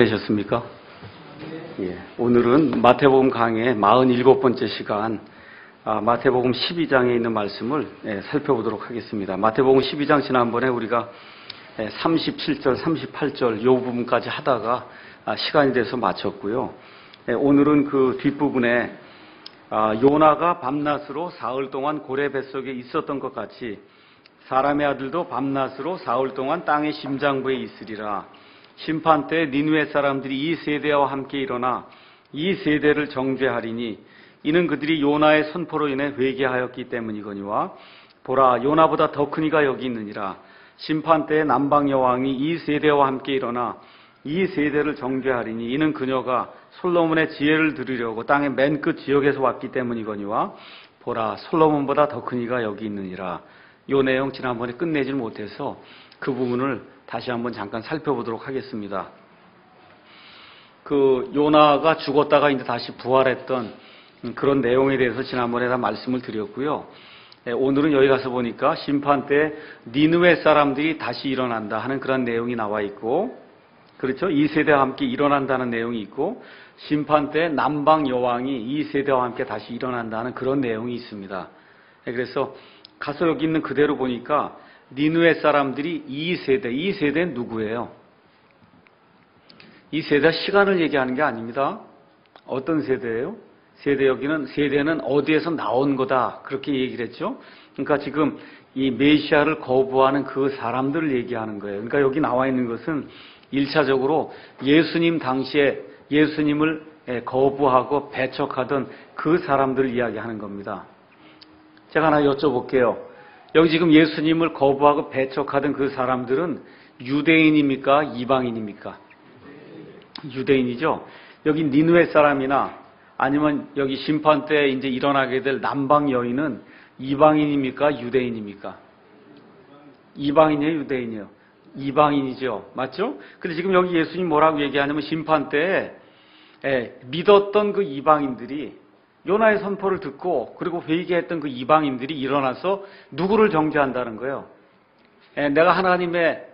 되셨습니까? 예, 오늘은 마태복음 강의 47번째 시간, 마태복음 12장에 있는 말씀을 살펴보도록 하겠습니다. 마태복음 12장 지난번에 우리가 37절, 38절 이 부분까지 하다가 시간이 돼서 마쳤고요. 오늘은 그 뒷부분에 요나가 밤낮으로 사흘 동안 고래 뱃속에 있었던 것 같이 사람의 아들도 밤낮으로 사흘 동안 땅의 심장부에 있으리라. 심판 때 니느웨 사람들이 이 세대와 함께 일어나 이 세대를 정죄하리니 이는 그들이 요나의 선포로 인해 회개하였기 때문이거니와 보라 요나보다 더 큰 이가 여기 있느니라. 심판 때 남방 여왕이 이 세대와 함께 일어나 이 세대를 정죄하리니 이는 그녀가 솔로몬의 지혜를 들으려고 땅의 맨 끝 지역에서 왔기 때문이거니와 보라 솔로몬보다 더 큰 이가 여기 있느니라. 이 내용 지난번에 끝내질 못해서 그 부분을 다시 한번 잠깐 살펴보도록 하겠습니다. 그 요나가 죽었다가 이제 다시 부활했던 그런 내용에 대해서 지난번에 다 말씀을 드렸고요. 오늘은 여기 가서 보니까 심판 때 니느웨 사람들이 다시 일어난다 하는 그런 내용이 나와 있고, 그렇죠? 이 세대와 함께 일어난다는 내용이 있고, 심판 때 남방 여왕이 이 세대와 함께 다시 일어난다는 그런 내용이 있습니다. 그래서 가서 여기 있는 그대로 보니까 니느웨 사람들이 이 세대는 누구예요? 이 세대가 시간을 얘기하는 게 아닙니다. 어떤 세대예요? 세대는 어디에서 나온 거다. 그렇게 얘기를 했죠. 그러니까 지금 이 메시아를 거부하는 그 사람들을 얘기하는 거예요. 그러니까 여기 나와 있는 것은 1차적으로 예수님 당시에 예수님을 거부하고 배척하던 그 사람들을 이야기하는 겁니다. 제가 하나 여쭤볼게요. 여기 지금 예수님을 거부하고 배척하던 그 사람들은 유대인입니까? 이방인입니까? 유대인이죠. 여기 니느웨 사람이나 아니면 여기 심판 때 이제 일어나게 될 남방 여인은 이방인입니까? 유대인입니까? 이방인이에요? 유대인이에요? 이방인이죠. 맞죠? 근데 지금 여기 예수님 뭐라고 얘기하냐면 심판 때 믿었던 그 이방인들이 요나의 선포를 듣고 그리고 회개했던 그 이방인들이 일어나서 누구를 정죄한다는 거예요? 내가 하나님의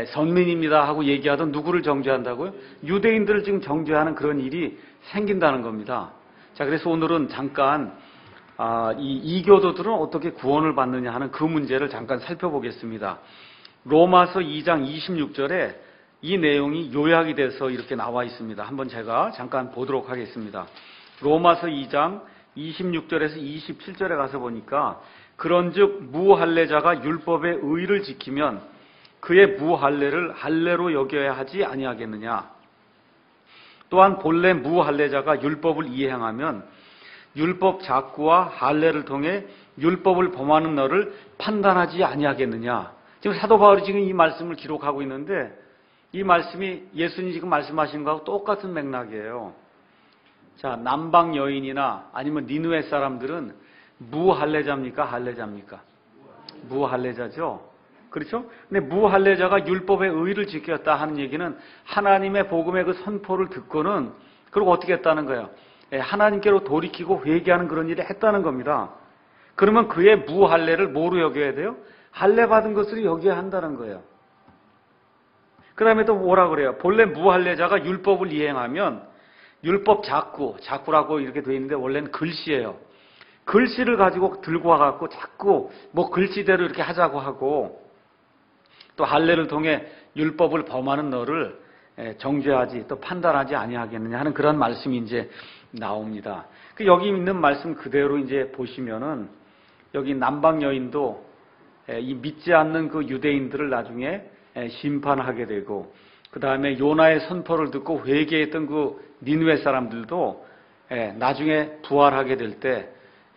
선민입니다 하고 얘기하던 누구를 정죄한다고요? 유대인들을 지금 정죄하는 그런 일이 생긴다는 겁니다. 자, 그래서 오늘은 잠깐 이 이교도들은 어떻게 구원을 받느냐 하는 그 문제를 잠깐 살펴보겠습니다. 로마서 2장 26절에 이 내용이 요약이 돼서 이렇게 나와 있습니다. 한번 제가 잠깐 보도록 하겠습니다. 로마서 2장 26절에서 27절에 가서 보니까 그런즉 무할례자가 율법의 의를 지키면 그의 무할례를 할례로 여겨야 하지 아니하겠느냐. 또한 본래 무할례자가 율법을 이행하면 율법 작구와 할례를 통해 율법을 범하는 너를 판단하지 아니하겠느냐. 지금 사도 바울이 지금 이 말씀을 기록하고 있는데 이 말씀이 예수님이 지금 말씀하신 거하고 똑같은 맥락이에요. 자, 남방 여인이나 아니면 니느웨 사람들은 무할례자입니까? 할례자입니까? 무할례자죠. 그렇죠? 근데 무할례자가 율법의 의를 지켰다 하는 얘기는 하나님의 복음의 그 선포를 듣고는 그리고 어떻게 했다는 거예요? 하나님께로 돌이키고 회개하는 그런 일을 했다는 겁니다. 그러면 그의 무할례를 뭐로 여겨야 돼요? 할례 받은 것으로 여겨야 한다는 거예요. 그 다음에 또 뭐라 그래요? 본래 무할례자가 율법을 이행하면 율법 작구라고 이렇게 되어 있는데 원래는 글씨예요. 글씨를 가지고 들고 와갖고 자꾸 뭐 글씨대로 이렇게 하자고 하고 또 할례를 통해 율법을 범하는 너를 정죄하지 또 판단하지 아니하겠느냐 하는 그런 말씀이 이제 나옵니다. 여기 있는 말씀 그대로 이제 보시면은 여기 남방 여인도 이 믿지 않는 그 유대인들을 나중에 심판하게 되고 그 다음에 요나의 선포를 듣고 회개했던 그 니느웨 사람들도 나중에 부활하게 될 때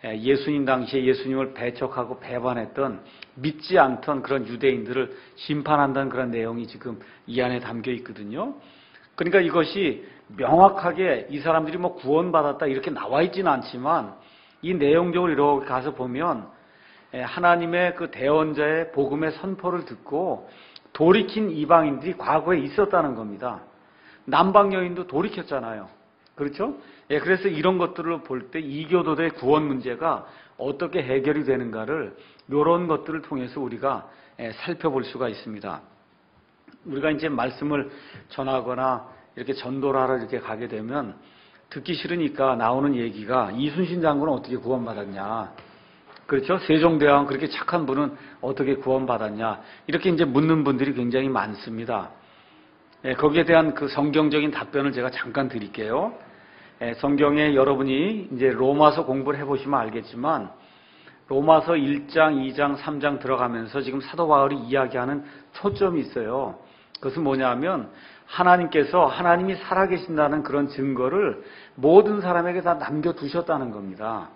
예수님 당시에 예수님을 배척하고 배반했던 믿지 않던 그런 유대인들을 심판한다는 그런 내용이 지금 이 안에 담겨 있거든요. 그러니까 이것이 명확하게 이 사람들이 뭐 구원받았다 이렇게 나와 있지는 않지만 이 내용적으로 이렇게 가서 보면 하나님의 그 대언자의 복음의 선포를 듣고 돌이킨 이방인들이 과거에 있었다는 겁니다. 남방 여인도 돌이켰잖아요. 그렇죠? 그래서 이런 것들을 볼 때 이교도들의 구원 문제가 어떻게 해결이 되는가를 이런 것들을 통해서 우리가 살펴볼 수가 있습니다. 우리가 이제 말씀을 전하거나 이렇게 전도를 하러 이렇게 가게 되면 듣기 싫으니까 나오는 얘기가 이순신 장군은 어떻게 구원받았냐. 그렇죠? 세종대왕 그렇게 착한 분은 어떻게 구원받았냐. 이렇게 이제 묻는 분들이 굉장히 많습니다. 거기에 대한 그 성경적인 답변을 제가 잠깐 드릴게요. 성경에 여러분이 이제 로마서 공부를 해보시면 알겠지만 로마서 1장, 2장, 3장 들어가면서 지금 사도 바울이 이야기하는 초점이 있어요. 그것은 뭐냐면 하나님께서 하나님이 살아계신다는 그런 증거를 모든 사람에게 다 남겨두셨다는 겁니다.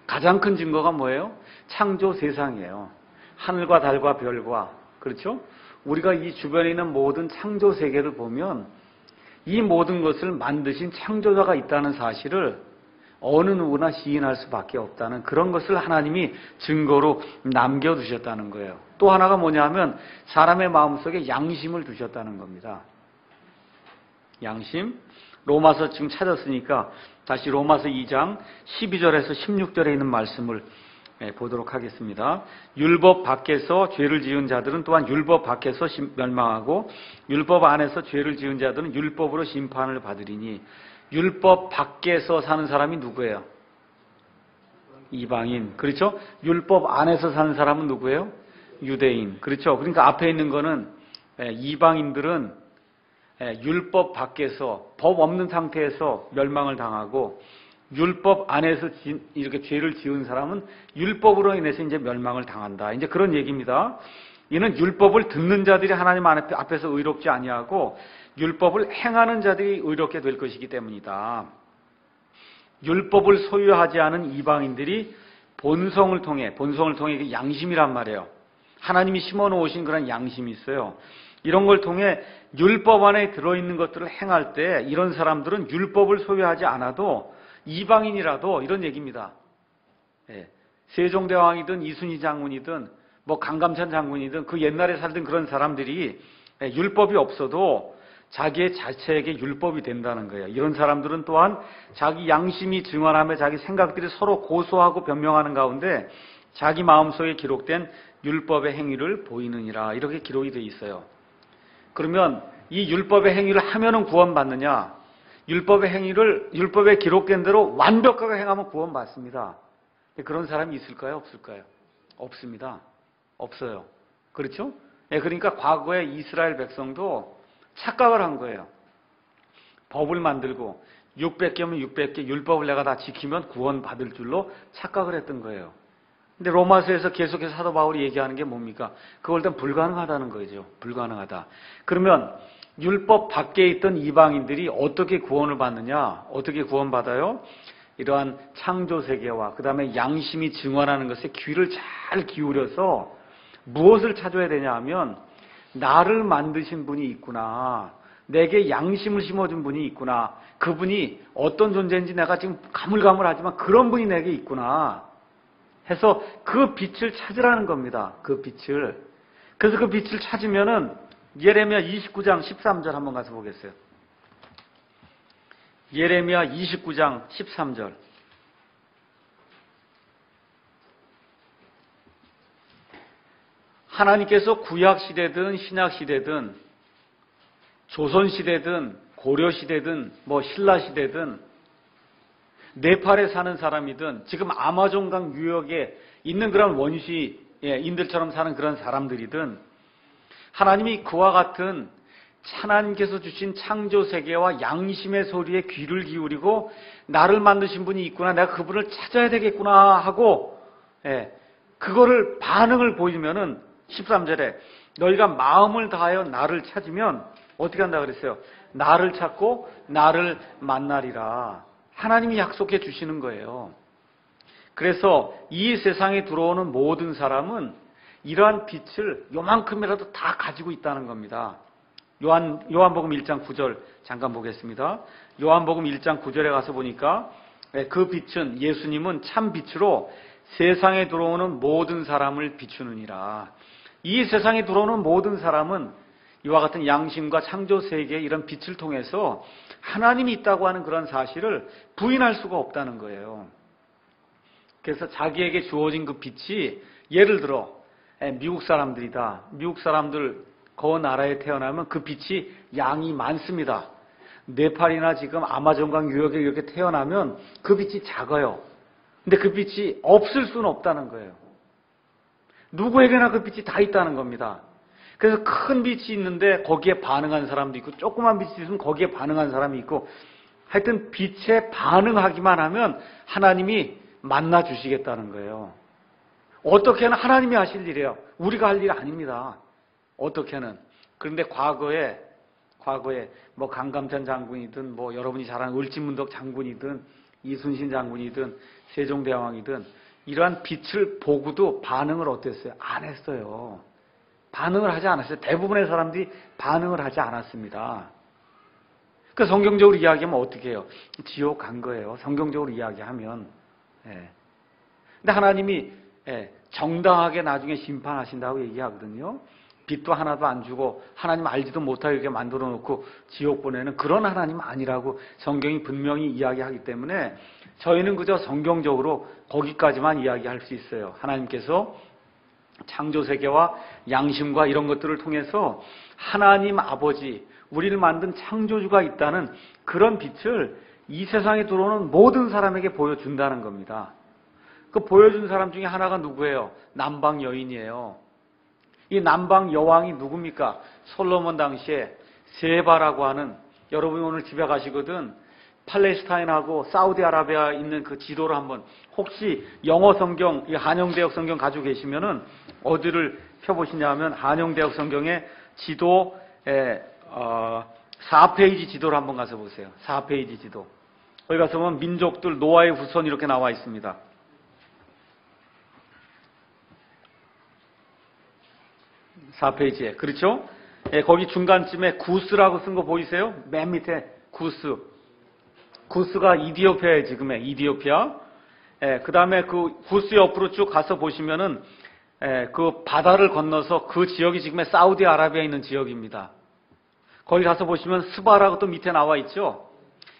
가장 큰 증거가 뭐예요? 창조 세상이에요. 하늘과 달과 별과, 그렇죠? 우리가 이 주변에 있는 모든 창조 세계를 보면 이 모든 것을 만드신 창조자가 있다는 사실을 어느 누구나 시인할 수밖에 없다는 그런 것을 하나님이 증거로 남겨두셨다는 거예요. 또 하나가 뭐냐면 사람의 마음속에 양심을 두셨다는 겁니다. 양심. 로마서 지금 찾았으니까 다시 로마서 2장 12절에서 16절에 있는 말씀을 보도록 하겠습니다. 율법 밖에서 죄를 지은 자들은 또한 율법 밖에서 멸망하고 율법 안에서 죄를 지은 자들은 율법으로 심판을 받으리니 율법 밖에서 사는 사람이 누구예요? 이방인. 그렇죠? 율법 안에서 사는 사람은 누구예요? 유대인. 그렇죠? 그러니까 앞에 있는 거는 이방인들은 율법 밖에서 법 없는 상태에서 멸망을 당하고 율법 안에서 이렇게 죄를 지은 사람은 율법으로 인해서 이제 멸망을 당한다. 이제 그런 얘기입니다. 이는 율법을 듣는 자들이 하나님 앞에서 의롭지 아니하고 율법을 행하는 자들이 의롭게 될 것이기 때문이다. 율법을 소유하지 않은 이방인들이 본성을 통해 양심이란 말이에요. 하나님이 심어놓으신 그런 양심이 있어요. 이런 걸 통해 율법 안에 들어있는 것들을 행할 때 이런 사람들은 율법을 소유하지 않아도 이방인이라도 이런 얘기입니다. 세종대왕이든 이순신 장군이든 뭐 강감찬 장군이든 그 옛날에 살던 그런 사람들이 율법이 없어도 자기의 자체에게 율법이 된다는 거예요. 이런 사람들은 또한 자기 양심이 증언하며 자기 생각들이 서로 고소하고 변명하는 가운데 자기 마음속에 기록된 율법의 행위를 보이느니라. 이렇게 기록이 되어 있어요. 그러면 이 율법의 행위를 하면은 구원받느냐? 율법에 기록된 대로 완벽하게 행하면 구원받습니다. 그런 사람이 있을까요? 없을까요? 없습니다. 없어요. 그렇죠? 그러니까 과거에 이스라엘 백성도 착각을 한 거예요. 법을 만들고 600개면 600개 율법을 내가 다 지키면 구원받을 줄로 착각을 했던 거예요. 근데 로마서에서 계속해서 사도 바울이 얘기하는 게 뭡니까? 그걸 다 불가능하다는 거죠. 불가능하다. 그러면 율법 밖에 있던 이방인들이 어떻게 구원을 받느냐? 어떻게 구원받아요? 이러한 창조 세계와 그 다음에 양심이 증언하는 것에 귀를 잘 기울여서 무엇을 찾아야 되냐 하면 나를 만드신 분이 있구나. 내게 양심을 심어준 분이 있구나. 그분이 어떤 존재인지 내가 지금 가물가물하지만 그런 분이 내게 있구나. 해서 그 빛을 찾으라는 겁니다. 그 빛을. 그래서 그 빛을 찾으면은 예레미야 29장 13절 한번 가서 보겠어요. 예레미야 29장 13절. 하나님께서 구약시대든 신약시대든 조선시대든 고려시대든 뭐 신라시대든 네팔에 사는 사람이든 지금 아마존강 유역에 있는 그런 원시인들처럼 사는 그런 사람들이든 하나님이 그와 같은 하나님께서 주신 창조세계와 양심의 소리에 귀를 기울이고 나를 만드신 분이 있구나. 내가 그분을 찾아야 되겠구나 하고 그거를 반응을 보이면은 13절에 너희가 마음을 다하여 나를 찾으면 어떻게 한다 그랬어요? 나를 찾고 나를 만나리라. 하나님이 약속해 주시는 거예요. 그래서 이 세상에 들어오는 모든 사람은 이러한 빛을 요만큼이라도 다 가지고 있다는 겁니다. 요한복음 1장 9절 잠깐 보겠습니다. 요한복음 1장 9절에 가서 보니까 그 빛은 예수님은 참 빛으로 세상에 들어오는 모든 사람을 비추느니라. 이 세상에 들어오는 모든 사람은 이와 같은 양심과 창조 세계의 이런 빛을 통해서 하나님이 있다고 하는 그런 사실을 부인할 수가 없다는 거예요. 그래서 자기에게 주어진 그 빛이 예를 들어 미국 사람들이다. 미국 사람들 그 나라에 태어나면 그 빛이 양이 많습니다. 네팔이나 지금 아마존강 유역에 이렇게 태어나면 그 빛이 작아요. 근데 그 빛이 없을 수는 없다는 거예요. 누구에게나 그 빛이 다 있다는 겁니다. 그래서 큰 빛이 있는데 거기에 반응한 사람도 있고 조그만 빛이 있으면 거기에 반응한 사람이 있고 하여튼 빛에 반응하기만 하면 하나님이 만나 주시겠다는 거예요. 어떻게는 하나님이 하실 일이에요. 우리가 할 일 아닙니다. 어떻게는. 그런데 과거에 뭐 강감찬 장군이든 뭐 여러분이 잘 아는 을지문덕 장군이든 이순신 장군이든 세종대왕이든 이러한 빛을 보고도 반응을 어땠어요? 안 했어요. 반응을 하지 않았어요. 대부분의 사람들이 반응을 하지 않았습니다. 그 성경적으로 이야기하면 어떻게 해요? 지옥 간 거예요. 성경적으로 이야기하면. 예. 근데 하나님이 정당하게 나중에 심판하신다고 얘기하거든요. 빛도 하나도 안 주고 하나님 알지도 못하게 이렇게 만들어 놓고 지옥 보내는 그런 하나님 아니라고 성경이 분명히 이야기하기 때문에 저희는 그저 성경적으로 거기까지만 이야기할 수 있어요. 하나님께서 창조세계와 양심과 이런 것들을 통해서 하나님 아버지, 우리를 만든 창조주가 있다는 그런 빛을 이 세상에 들어오는 모든 사람에게 보여준다는 겁니다. 그 보여준 사람 중에 하나가 누구예요? 남방 여인이에요. 이 남방 여왕이 누굽니까? 솔로몬 당시에 세바라고 하는, 여러분이 오늘 집에 가시거든 팔레스타인하고 사우디아라비아 있는 그 지도를 한번, 혹시 영어 성경, 이 한영대역 성경 가지고 계시면은 어디를 펴보시냐면 한영대역 성경의 지도 4페이지 지도를 한번 가서 보세요. 4페이지 지도. 거기 가서 보면 민족들 노아의 후손 이렇게 나와 있습니다. 4페이지에. 그렇죠? 거기 중간쯤에 구스라고 쓴 거 보이세요? 맨 밑에 구스. 구스가 이디오피아에 지금의 이디오피아. 그 다음에 그 구스 옆으로 쭉 가서 보시면은 그 바다를 건너서 그 지역이 지금의 사우디아라비아에 있는 지역입니다. 거기 가서 보시면 스바라고 또 밑에 나와 있죠?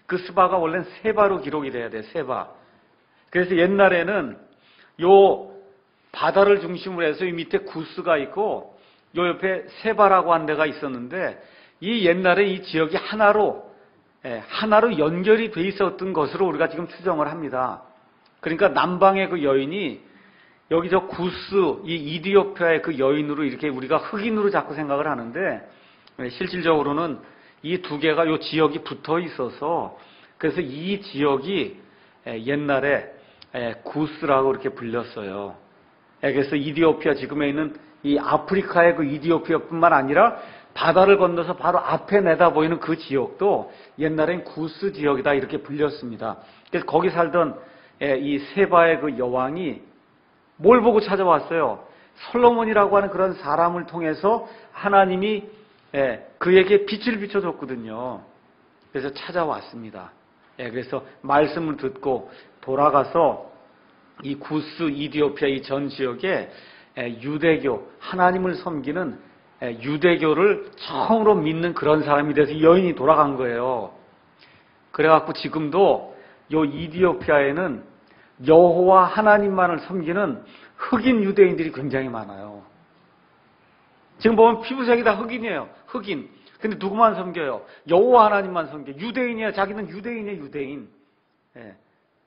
그 스바가 원래는 세바로 기록이 돼야 돼요. 세바. 그래서 옛날에는 요 바다를 중심으로 해서 이 밑에 구스가 있고 요 옆에 세바라고 한 데가 있었는데 이 옛날에 이 지역이 하나로 연결이 돼 있었던 것으로 우리가 지금 추정을 합니다. 그러니까 남방의 그 여인이 여기 저 구스, 이 이디오피아의 그 여인으로 이렇게 우리가 흑인으로 자꾸 생각을 하는데 실질적으로는 이 두 개가 요 지역이 붙어 있어서 그래서 이 지역이 옛날에 구스라고 이렇게 불렸어요. 그래서 이디오피아 지금에 있는 이 아프리카의 그 이디오피아뿐만 아니라 바다를 건너서 바로 앞에 내다 보이는 그 지역도 옛날엔 구스 지역이다 이렇게 불렸습니다. 그래서 거기 살던 이 세바의 그 여왕이 뭘 보고 찾아왔어요? 솔로몬이라고 하는 그런 사람을 통해서 하나님이 그에게 빛을 비춰줬거든요. 그래서 찾아왔습니다. 그래서 말씀을 듣고 돌아가서 이 구스 이디오피아 이 전 지역에 유대교, 하나님을 섬기는 유대교를 처음으로 믿는 그런 사람이 돼서 여인이 돌아간 거예요. 그래갖고 지금도 요 이디오피아에는 여호와 하나님만을 섬기는 흑인 유대인들이 굉장히 많아요. 지금 보면 피부색이 다 흑인이에요. 흑인. 근데 누구만 섬겨요? 여호와 하나님만 섬겨요. 유대인이에요. 자기는 유대인이에요. 유대인.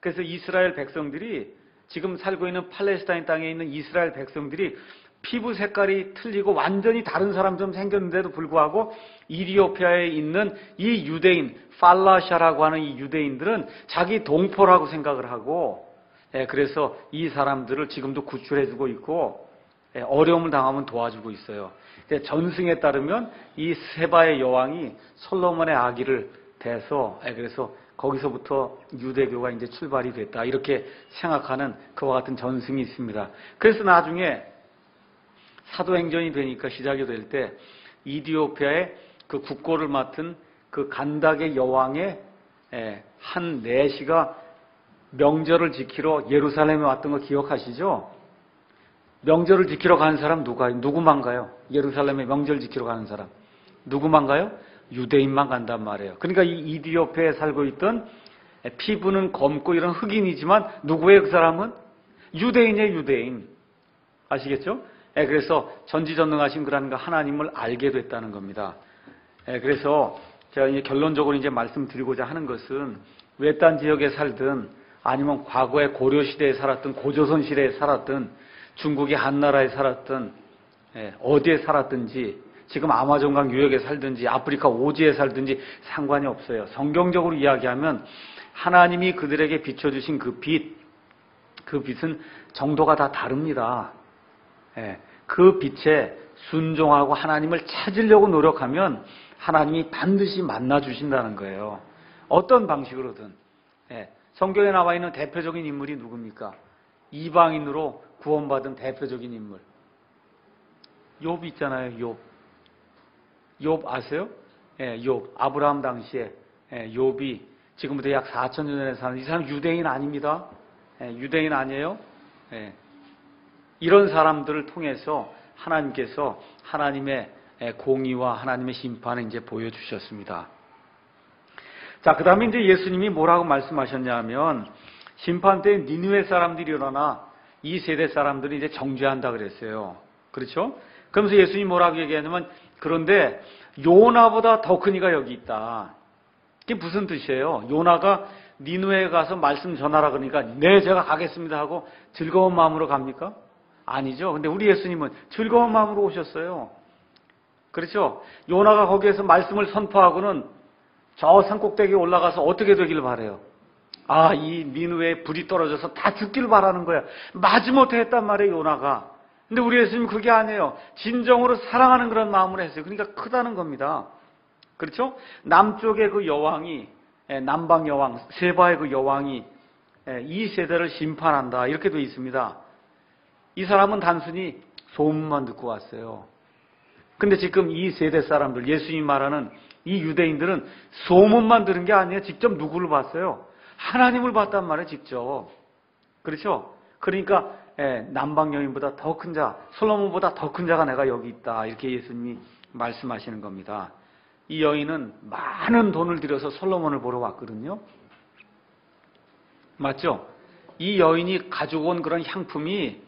그래서 이스라엘 백성들이 지금 살고 있는 팔레스타인 땅에 있는 이스라엘 백성들이 피부 색깔이 틀리고 완전히 다른 사람처럼 생겼는데도 불구하고 이디오피아에 있는 이 유대인, 팔라샤라고 하는 이 유대인들은 자기 동포라고 생각을 하고 그래서 이 사람들을 지금도 구출해주고 있고 어려움을 당하면 도와주고 있어요. 전승에 따르면 이 세바의 여왕이 솔로몬의 아기를 대서 그래서 거기서부터 유대교가 이제 출발이 됐다 이렇게 생각하는 그와 같은 전승이 있습니다. 그래서 나중에 사도행전이 되니까 시작이 될 때 이디오피아의 그 국고를 맡은 그 간닥의 여왕의 한 내시가 명절을 지키러 예루살렘에 왔던 거 기억하시죠? 명절을 지키러 가는 사람 누구만 가요? 예루살렘에 명절 지키러 가는 사람 누구만 가요? 유대인만 간단 말이에요. 그러니까 이 이디오피아에 살고 있던 피부는 검고 이런 흑인이지만 누구예요? 그 사람은? 유대인이에요. 유대인. 아시겠죠? 그래서 전지전능하신 그런 하나님을 알게 됐다는 겁니다. 그래서 제가 이제 결론적으로 이제 말씀드리고자 하는 것은 외딴 지역에 살든 아니면 과거에 고려 시대에 살았든 고조선 시대에 살았든 중국의 한나라에 살았든 어디에 살았든지 지금 아마존강 유역에 살든지 아프리카 오지에 살든지 상관이 없어요. 성경적으로 이야기하면 하나님이 그들에게 비춰주신 그 빛은 정도가 다 다릅니다. 그 빛에 순종하고 하나님을 찾으려고 노력하면 하나님이 반드시 만나주신다는 거예요. 어떤 방식으로든. 성경에 나와 있는 대표적인 인물이 누굽니까? 이방인으로 구원받은 대표적인 인물. 욥 있잖아요. 욥 아세요? 욥. 아브라함 당시에 욥이 지금부터 약 4,000년 전에 사는 이 사람 유대인 아닙니다. 유대인 아니에요? 이런 사람들을 통해서 하나님께서 하나님의 공의와 하나님의 심판을 이제 보여주셨습니다. 자, 그 다음에 이제 예수님이 뭐라고 말씀하셨냐면, 심판 때 니느웨 사람들이 일어나 이 세대 사람들이 이제 정죄한다 그랬어요. 그렇죠? 그러면서 예수님이 뭐라고 얘기하냐면, 그런데 요나보다 더 큰 이가 여기 있다. 그게 무슨 뜻이에요? 요나가 니느웨에 가서 말씀 전하라 그러니까, 네, 제가 가겠습니다 하고 즐거운 마음으로 갑니까? 아니죠. 근데 우리 예수님은 즐거운 마음으로 오셨어요. 그렇죠? 요나가 거기에서 말씀을 선포하고는 저 산꼭대기에 올라가서 어떻게 되길 바래요? 이 니느웨에 불이 떨어져서 다 죽길 바라는 거야. 마지못해 했단 말이에요, 요나가. 근데 우리 예수님은 그게 아니에요. 진정으로 사랑하는 그런 마음으로 했어요. 그러니까 크다는 겁니다. 그렇죠? 남쪽의 그 여왕이, 남방 여왕, 세바의 그 여왕이 이 세대를 심판한다. 이렇게 되어 있습니다. 이 사람은 단순히 소문만 듣고 왔어요. 근데 지금 이 세대 사람들, 예수님이 말하는 이 유대인들은 소문만 들은 게 아니에요. 직접 누구를 봤어요? 하나님을 봤단 말이에요, 직접. 그렇죠? 그러니까 남방 여인보다 더 큰 자, 솔로몬보다 더 큰 자가 내가 여기 있다. 이렇게 예수님이 말씀하시는 겁니다. 이 여인은 많은 돈을 들여서 솔로몬을 보러 왔거든요. 맞죠? 이 여인이 가지고 온 그런 향품이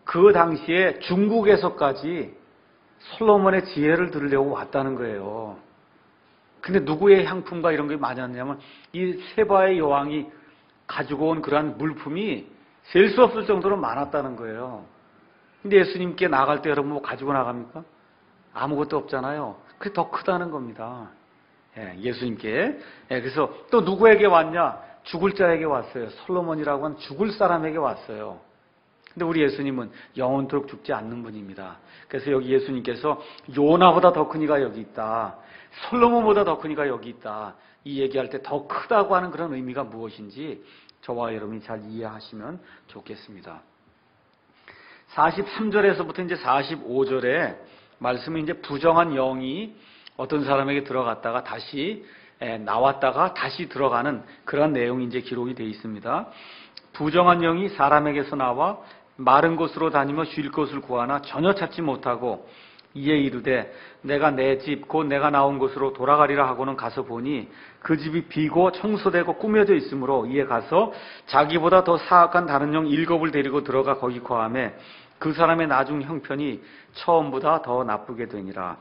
그 당시에 중국에서까지 솔로몬의 지혜를 들으려고 왔다는 거예요. 근데 누구의 향품과 이런 게 많았냐면 이 세바의 여왕이 가지고 온 그러한 물품이 셀 수 없을 정도로 많았다는 거예요. 근데 예수님께 나갈 때 여러분 뭐 가지고 나갑니까? 아무것도 없잖아요. 그게 더 크다는 겁니다. 예수님께. 그래서 또 누구에게 왔냐? 죽을 자에게 왔어요. 솔로몬이라고 하는 죽을 사람에게 왔어요. 근데 우리 예수님은 영원토록 죽지 않는 분입니다. 그래서 여기 예수님께서 요나보다 더 큰 이가 여기 있다. 솔로몬보다 더 큰 이가 여기 있다. 이 얘기할 때 더 크다고 하는 그런 의미가 무엇인지 저와 여러분이 잘 이해하시면 좋겠습니다. 43절에서부터 이제 45절에 말씀은 이제 부정한 영이 어떤 사람에게 들어갔다가 다시 나왔다가 다시 들어가는 그런 내용이 이제 기록이 되어 있습니다. 부정한 영이 사람에게서 나와 마른 곳으로 다니며 쉴 곳을 구하나 전혀 찾지 못하고 이에 이르되 내가 내 집 곧 내가 나온 곳으로 돌아가리라 하고는 가서 보니 그 집이 비고 청소되고 꾸며져 있으므로 이에 가서 자기보다 더 사악한 다른 영 7을 데리고 들어가 거기 거하매 그 사람의 나중 형편이 처음보다 더 나쁘게 되니라.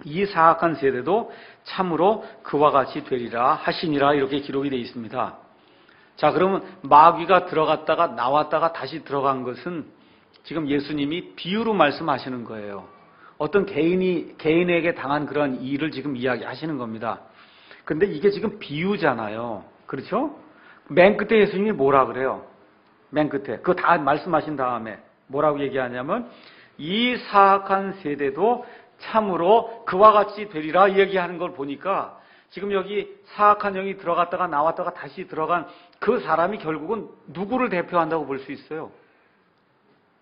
이 사악한 세대도 참으로 그와 같이 되리라 하시니라. 이렇게 기록이 되어 있습니다. 자, 그러면 마귀가 들어갔다가 나왔다가 다시 들어간 것은 지금 예수님이 비유로 말씀하시는 거예요. 어떤 개인에게 당한 그런 일을 지금 이야기하시는 겁니다. 근데 이게 지금 비유잖아요. 그렇죠? 맨 끝에 예수님이 뭐라 그래요? 맨 끝에. 그거 다 말씀하신 다음에 뭐라고 얘기하냐면 이 사악한 세대도 참으로 그와 같이 되리라 얘기하는 걸 보니까 지금 여기 사악한 영이 들어갔다가 나왔다가 다시 들어간 그 사람이 결국은 누구를 대표한다고 볼 수 있어요?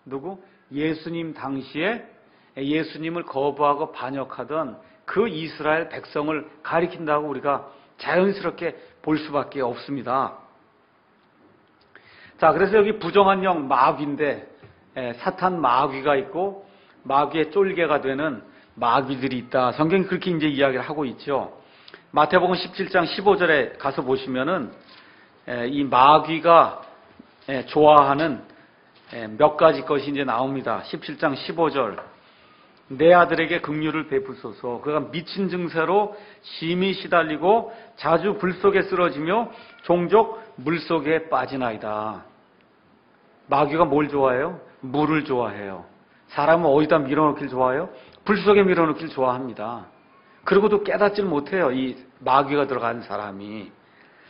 누구? 예수님 당시에 예수님을 거부하고 반역하던 그 이스라엘 백성을 가리킨다고 우리가 자연스럽게 볼 수밖에 없습니다. 자, 그래서 여기 부정한 영 마귀인데 사탄 마귀가 있고 마귀의 쫄개가 되는 마귀들이 있다. 성경이 그렇게 이제 이야기를 하고 있죠. 마태복음 17장 15절에 가서 보시면은 이 마귀가 좋아하는 몇 가지 것이 이제 나옵니다. 17장 15절. 내 아들에게 긍휼을 베푸소서. 그가 미친 증세로 심히 시달리고 자주 불 속에 쓰러지며 종족 물 속에 빠지나이다. 마귀가 뭘 좋아해요? 물을 좋아해요. 사람은 어디다 밀어넣길 좋아해요? 불 속에 밀어넣길 좋아합니다. 그러고도 깨닫질 못해요. 이 마귀가 들어간 사람이.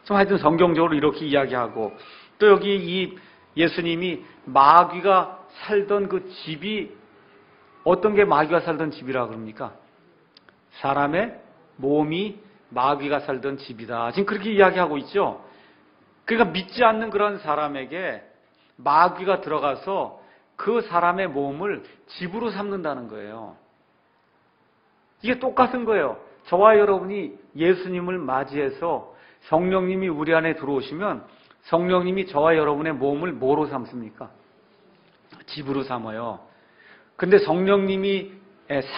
좀 하여튼 성경적으로 이렇게 이야기하고, 또 여기 이 예수님이 마귀가 살던 그 집이 어떤 게 마귀가 살던 집이라 그럽니까? 사람의 몸이 마귀가 살던 집이다. 지금 그렇게 이야기하고 있죠. 그러니까 믿지 않는 그런 사람에게 마귀가 들어가서 그 사람의 몸을 집으로 삼는다는 거예요. 이게 똑같은 거예요. 저와 여러분이 예수님을 맞이해서 성령님이 우리 안에 들어오시면 성령님이 저와 여러분의 몸을 뭐로 삼습니까? 집으로 삼아요. 근데 성령님이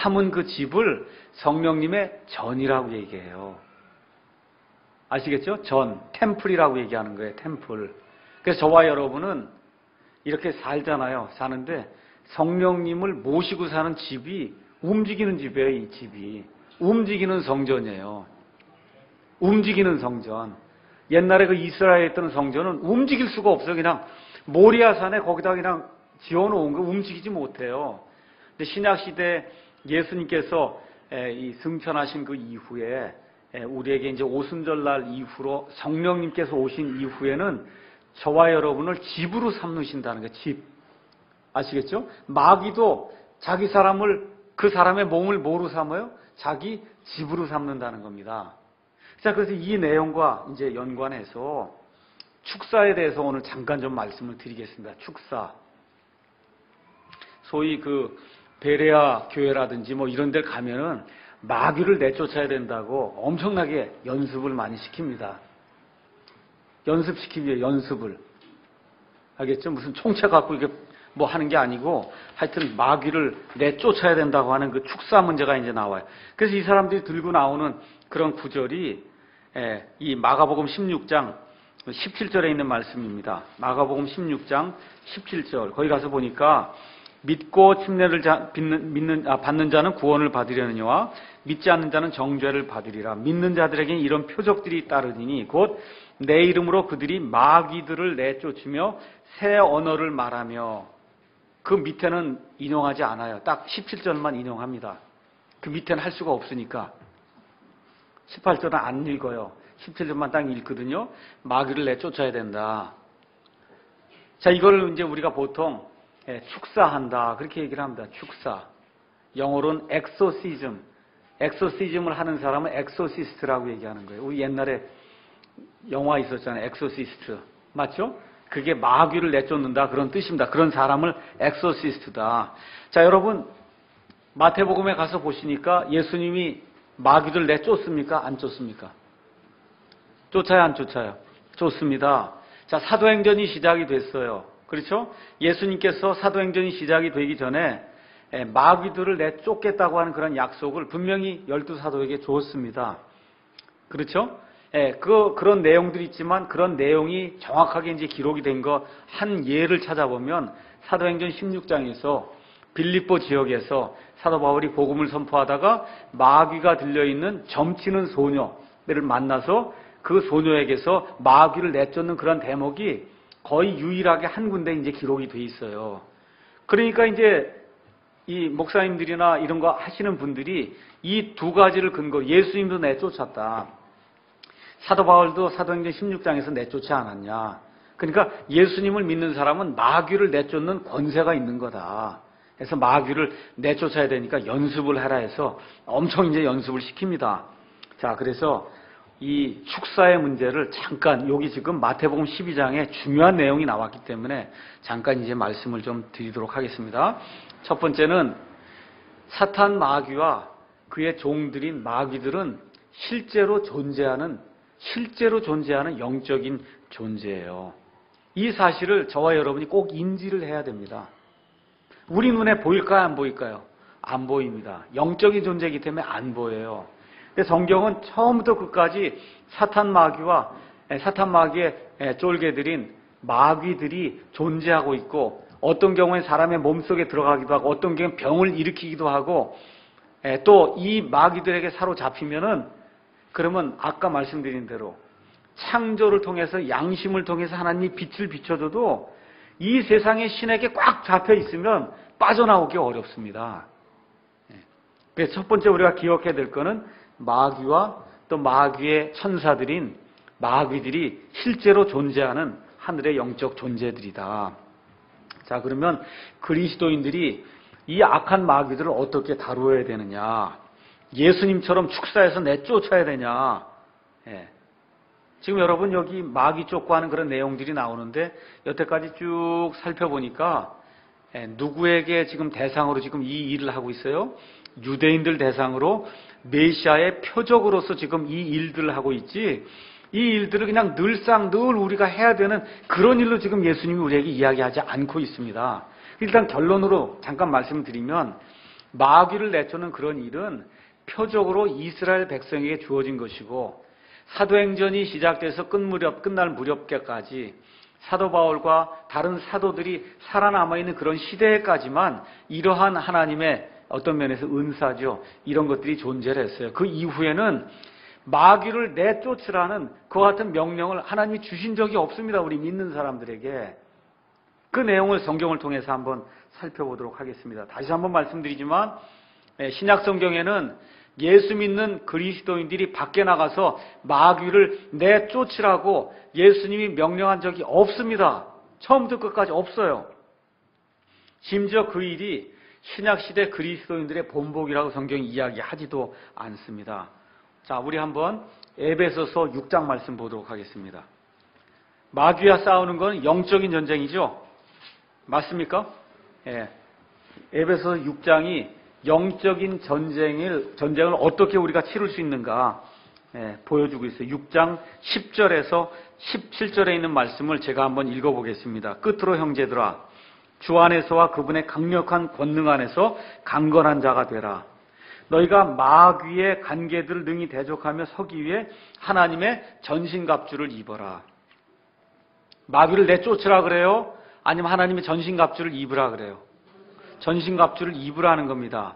삼은 그 집을 성령님의 전이라고 얘기해요. 아시겠죠? 전, 템플이라고 얘기하는 거예요. 템플. 그래서 저와 여러분은 이렇게 살잖아요. 사는데 성령님을 모시고 사는 집이 움직이는 집이에요. 이 집이. 움직이는 성전이에요. 움직이는 성전. 옛날에 그 이스라엘에 있던 성전은 움직일 수가 없어요. 그냥 모리아산에 거기다 그냥 지어놓은 거 움직이지 못해요. 근데 신약시대 예수님께서 이 승천하신 그 이후에 우리에게 이제 오순절날 이후로 성령님께서 오신 이후에는 저와 여러분을 집으로 삼으신다는 거예요. 집. 아시겠죠? 마귀도 자기 사람을, 그 사람의 몸을 뭐로 삼아요? 자기 집으로 삼는다는 겁니다. 자, 그래서 이 내용과 이제 연관해서 축사에 대해서 오늘 잠깐 좀 말씀을 드리겠습니다. 축사. 소위 그 베레아 교회라든지 뭐 이런 데 가면은 마귀를 내쫓아야 된다고 엄청나게 연습을 많이 시킵니다. 연습시키기 위해 연습을. 알겠죠? 무슨 총체 갖고 이게 뭐 하는 게 아니고 하여튼 마귀를 내쫓아야 된다고 하는 그 축사 문제가 이제 나와요. 그래서 이 사람들이 들고 나오는 그런 구절이 이 마가복음 16장 17절에 있는 말씀입니다. 마가복음 16장 17절. 거기 가서 보니까 믿고 침례를 받는 자는 구원을 받으려느니와 믿지 않는 자는 정죄를 받으리라. 믿는 자들에게는 이런 표적들이 따르니 곧 내 이름으로 그들이 마귀들을 내쫓으며 새 언어를 말하며. 그 밑에는 인용하지 않아요. 딱 17절만 인용합니다. 그 밑에는 할 수가 없으니까. 18절은 안 읽어요. 17절만 딱 읽거든요. 마귀를 내쫓아야 된다. 자, 이걸 이제 우리가 보통 축사한다. 그렇게 얘기를 합니다. 축사. 영어로는 엑소시즘. 엑소시즘을 하는 사람은 엑소시스트라고 얘기하는 거예요. 우리 옛날에 영화 있었잖아요. 엑소시스트. 맞죠? 그게 마귀를 내쫓는다. 그런 뜻입니다. 그런 사람을 엑소시스트다. 자, 여러분, 마태복음에 가서 보시니까 예수님이 마귀들 내쫓습니까? 안 쫓습니까? 쫓아요, 안 쫓아요? 쫓습니다. 자, 사도행전이 시작이 됐어요. 그렇죠? 예수님께서 사도행전이 시작이 되기 전에 마귀들을 내쫓겠다고 하는 그런 약속을 분명히 12사도에게 주었습니다. 그렇죠? 그런 내용들이 있지만 그런 내용이 정확하게 이제 기록이 된 거 한 예를 찾아보면 사도행전 16장에서 빌립보 지역에서 사도 바울이 복음을 선포하다가 마귀가 들려있는 점치는 소녀를 만나서 그 소녀에게서 마귀를 내쫓는 그런 대목이 거의 유일하게 한 군데 이제 기록이 돼 있어요. 그러니까 이제 이 목사님들이나 이런 거 하시는 분들이 이 두 가지를 근거, 예수님도 내쫓았다. 사도 바울도 사도행전 16장에서 내쫓지 않았냐. 그러니까 예수님을 믿는 사람은 마귀를 내쫓는 권세가 있는 거다. 그래서 마귀를 내쫓아야 되니까 연습을 하라 해서 엄청 이제 연습을 시킵니다. 자, 그래서 이 축사의 문제를 잠깐, 여기 지금 마태복음 12장에 중요한 내용이 나왔기 때문에 잠깐 이제 말씀을 좀 드리도록 하겠습니다. 첫 번째는 사탄 마귀와 그의 종들인 마귀들은 실제로 존재하는 영적인 존재예요. 이 사실을 저와 여러분이 꼭 인지를 해야 됩니다. 우리 눈에 보일까요? 안 보일까요? 안 보입니다. 영적인 존재이기 때문에 안 보여요. 근데 성경은 처음부터 끝까지 사탄 마귀의 쫄개들인 마귀들이 존재하고 있고 어떤 경우엔 사람의 몸속에 들어가기도 하고 어떤 경우엔 병을 일으키기도 하고 또 이 마귀들에게 사로잡히면은 그러면 아까 말씀드린 대로 창조를 통해서 양심을 통해서 하나님이 빛을 비춰줘도 이 세상의 신에게 꽉 잡혀 있으면 빠져나오기 어렵습니다. 그래서 첫 번째 우리가 기억해야 될 거는 마귀와 또 마귀의 천사들인 마귀들이 실제로 존재하는 하늘의 영적 존재들이다. 자, 그러면 그리스도인들이 이 악한 마귀들을 어떻게 다루어야 되느냐? 예수님처럼 축사해서 내쫓아야 되냐? 지금 여러분 여기 마귀 쫓고하는 그런 내용들이 나오는데 여태까지 쭉 살펴보니까 누구에게 지금 대상으로 지금 이 일을 하고 있어요? 유대인들 대상으로 메시아의 표적으로서 지금 이 일들을 하고 있지, 이 일들을 그냥 늘상 늘 우리가 해야 되는 그런 일로 지금 예수님이 우리에게 이야기하지 않고 있습니다. 일단 결론으로 잠깐 말씀드리면 마귀를 내쫓는 그런 일은 표적으로 이스라엘 백성에게 주어진 것이고 사도행전이 시작돼서 끝날 무렵까지 사도 바울과 다른 사도들이 살아남아있는 그런 시대까지만 이러한 하나님의 어떤 면에서 은사죠. 이런 것들이 존재를 했어요. 그 이후에는 마귀를 내쫓으라는 그와 같은 명령을 하나님이 주신 적이 없습니다. 우리 믿는 사람들에게. 그 내용을 성경을 통해서 한번 살펴보도록 하겠습니다. 다시 한번 말씀드리지만 신약 성경에는 예수 믿는 그리스도인들이 밖에 나가서 마귀를 내쫓으라고 예수님이 명령한 적이 없습니다. 처음부터 끝까지 없어요. 심지어 그 일이 신약시대 그리스도인들의 본복이라고 성경이 이야기하지도 않습니다. 자, 우리 한번 에베소서 6장 말씀 보도록 하겠습니다. 마귀와 싸우는 건 영적인 전쟁이죠? 맞습니까? 에베소서 6장이 영적인 전쟁을 어떻게 우리가 치를 수 있는가 보여주고 있어요. 6장 10절에서 17절에 있는 말씀을 제가 한번 읽어보겠습니다. 끝으로 형제들아, 주 안에서와 그분의 강력한 권능 안에서 강건한 자가 되라. 너희가 마귀의 관계들을 능히 대적하며 서기 위해 하나님의 전신갑주를 입어라. 마귀를 내쫓으라 그래요? 아니면 하나님의 전신갑주를 입으라 그래요? 전신갑주를 입으라는 겁니다.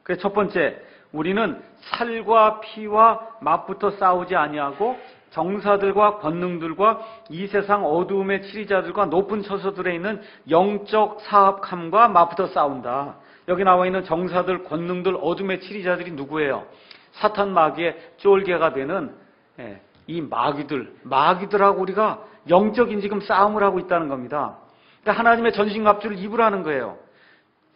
그래서 첫 번째, 우리는 살과 피와 맞붙어 싸우지 아니하고 정사들과 권능들과 이 세상 어두움의 치리자들과 높은 처소들에 있는 영적 사악함과 맞붙어 싸운다. 여기 나와 있는 정사들, 권능들, 어둠의 치리자들이 누구예요? 사탄 마귀의 쫄개가 되는 이 마귀들하고 우리가 영적인 지금 싸움을 하고 있다는 겁니다. 그러니까 하나님의 전신갑주를 입으라는 거예요.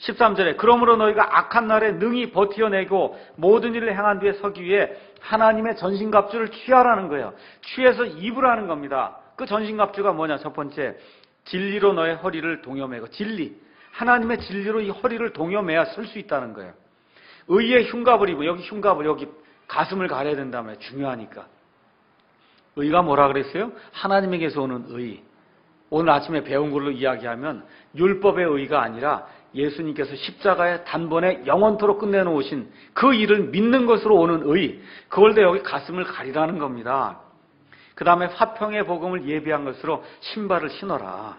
13절에 그러므로 너희가 악한 날에 능히 버티어내고 모든 일을 행한 뒤에 서기 위해 하나님의 전신갑주를 취하라는 거예요. 취해서 입으라는 겁니다. 그 전신갑주가 뭐냐? 첫 번째, 진리로 너의 허리를 동여매고, 진리, 하나님의 진리로 이 허리를 동여매야 설 수 있다는 거예요. 의의 흉갑을 입고, 여기 흉갑을 여기 가슴을 가려야 된다면 중요하니까. 의가 뭐라 그랬어요? 하나님에게서 오는 의. 오늘 아침에 배운 걸로 이야기하면 율법의 의가 아니라 예수님께서 십자가에 단번에 영원토록 끝내놓으신 그 일을 믿는 것으로 오는 의, 그걸 다 여기 가슴을 가리라는 겁니다. 그 다음에 화평의 복음을 예비한 것으로 신발을 신어라.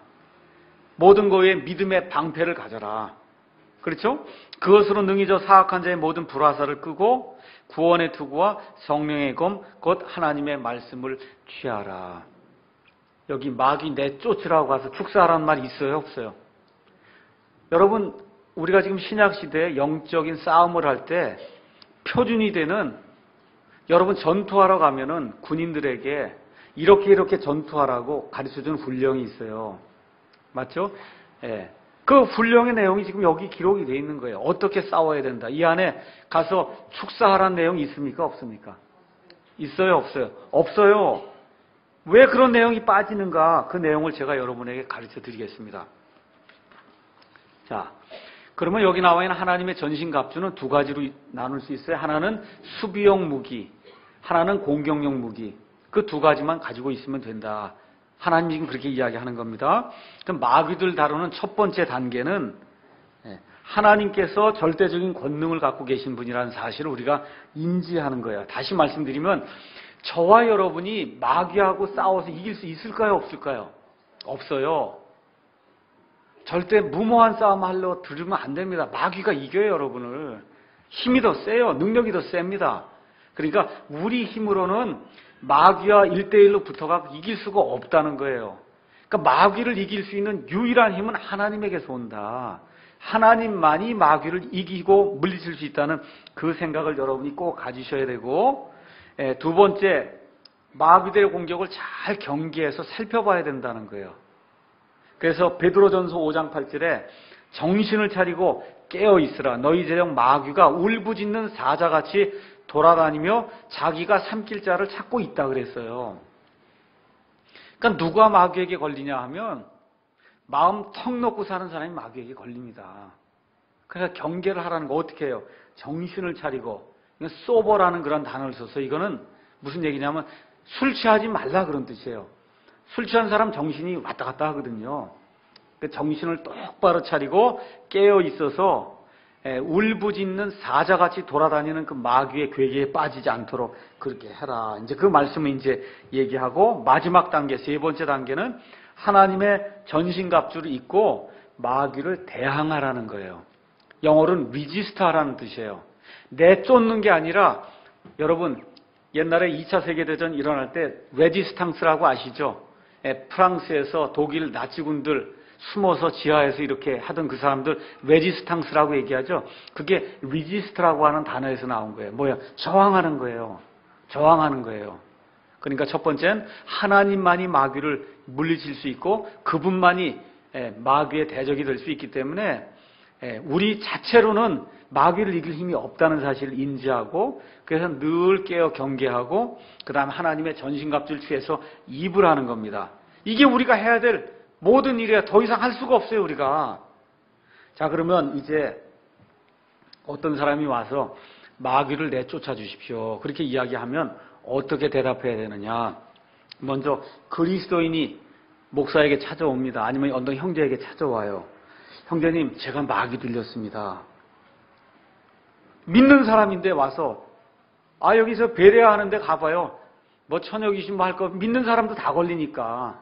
모든 거에 믿음의 방패를 가져라. 그렇죠? 그것으로 능히 저 사악한 자의 모든 불화살을 끄고 구원의 투구와 성령의 검, 곧 하나님의 말씀을 취하라. 여기 마귀 내쫓으라고 가서 축사하라는 말이 있어요? 없어요? 여러분, 우리가 지금 신약시대에 영적인 싸움을 할 때 표준이 되는, 여러분 전투하러 가면은 군인들에게 이렇게 전투하라고 가르쳐주는 훈령이 있어요. 맞죠? 그 훈령의 내용이 지금 여기 기록이 되어 있는 거예요. 어떻게 싸워야 된다. 이 안에 가서 축사하라는 내용이 있습니까? 없습니까? 있어요? 없어요? 없어요. 왜 그런 내용이 빠지는가? 그 내용을 제가 여러분에게 가르쳐 드리겠습니다. 자, 그러면 여기 나와 있는 하나님의 전신갑주는 두 가지로 나눌 수 있어요. 하나는 수비용 무기, 하나는 공격용 무기. 그 두 가지만 가지고 있으면 된다. 하나님이 지금 그렇게 이야기하는 겁니다. 그럼 마귀들 다루는 첫 번째 단계는 하나님께서 절대적인 권능을 갖고 계신 분이라는 사실을 우리가 인지하는 거예요. 다시 말씀드리면 저와 여러분이 마귀하고 싸워서 이길 수 있을까요? 없을까요? 없어요. 절대 무모한 싸움 하려 들으면 안 됩니다. 마귀가 이겨요, 여러분을. 힘이 더 세요. 능력이 더 셉니다. 그러니까 우리 힘으로는 마귀와 1대1로 붙어가 이길 수가 없다는 거예요. 그러니까 마귀를 이길 수 있는 유일한 힘은 하나님에게서 온다. 하나님만이 마귀를 이기고 물리칠 수 있다는 그 생각을 여러분이 꼭 가지셔야 되고, 두 번째, 마귀들의 공격을 잘 경계해서 살펴봐야 된다는 거예요. 그래서 베드로전서 5장 8절에 정신을 차리고 깨어 있으라. 너희 대적 마귀가 울부짖는 사자같이 돌아다니며 자기가 삼킬 자를 찾고 있다 그랬어요. 그러니까 누가 마귀에게 걸리냐 하면 마음 턱 놓고 사는 사람이 마귀에게 걸립니다. 그러니까 경계를 하라는 거 어떻게 해요? 정신을 차리고, 소버라는 그런 단어를 써서 이거는 무슨 얘기냐면 술 취하지 말라 그런 뜻이에요. 술 취한 사람 정신이 왔다 갔다 하거든요. 정신을 똑바로 차리고 깨어 있어서 울부짖는 사자같이 돌아다니는 그 마귀의 괴계에 빠지지 않도록 그렇게 해라. 이제 그 말씀을 이제 얘기하고, 마지막 단계, 세 번째 단계는 하나님의 전신갑주를 입고 마귀를 대항하라는 거예요. 영어로는 resist하라는 뜻이에요. 내쫓는 게 아니라, 여러분 옛날에 2차 세계대전 일어날 때 레지스탕스라고 아시죠? 프랑스에서 독일 나치군들 숨어서 지하에서 이렇게 하던 그 사람들 레지스탕스라고 얘기하죠. 그게 리지스트라고 하는 단어에서 나온 거예요. 뭐야? 저항하는 거예요. 저항하는 거예요. 그러니까 첫 번째는 하나님만이 마귀를 물리칠 수 있고 그분만이 마귀의 대적이 될 수 있기 때문에 우리 자체로는 마귀를 이길 힘이 없다는 사실을 인지하고, 그래서 늘 깨어 경계하고, 그 다음에 하나님의 전신갑주를 취해서 입으라는 겁니다. 이게 우리가 해야 될 모든 일이야. 더 이상 할 수가 없어요, 우리가. 자, 그러면 이제 어떤 사람이 와서 마귀를 내쫓아 주십시오, 그렇게 이야기하면 어떻게 대답해야 되느냐. 먼저 그리스도인이 목사에게 찾아옵니다. 아니면 어떤 형제에게 찾아와요. 형제님, 제가 마귀 들렸습니다. 믿는 사람인데 와서, 여기서 베레아하는데 가봐요. 뭐 처녀 귀신 뭐 할 거, 믿는 사람도 다 걸리니까.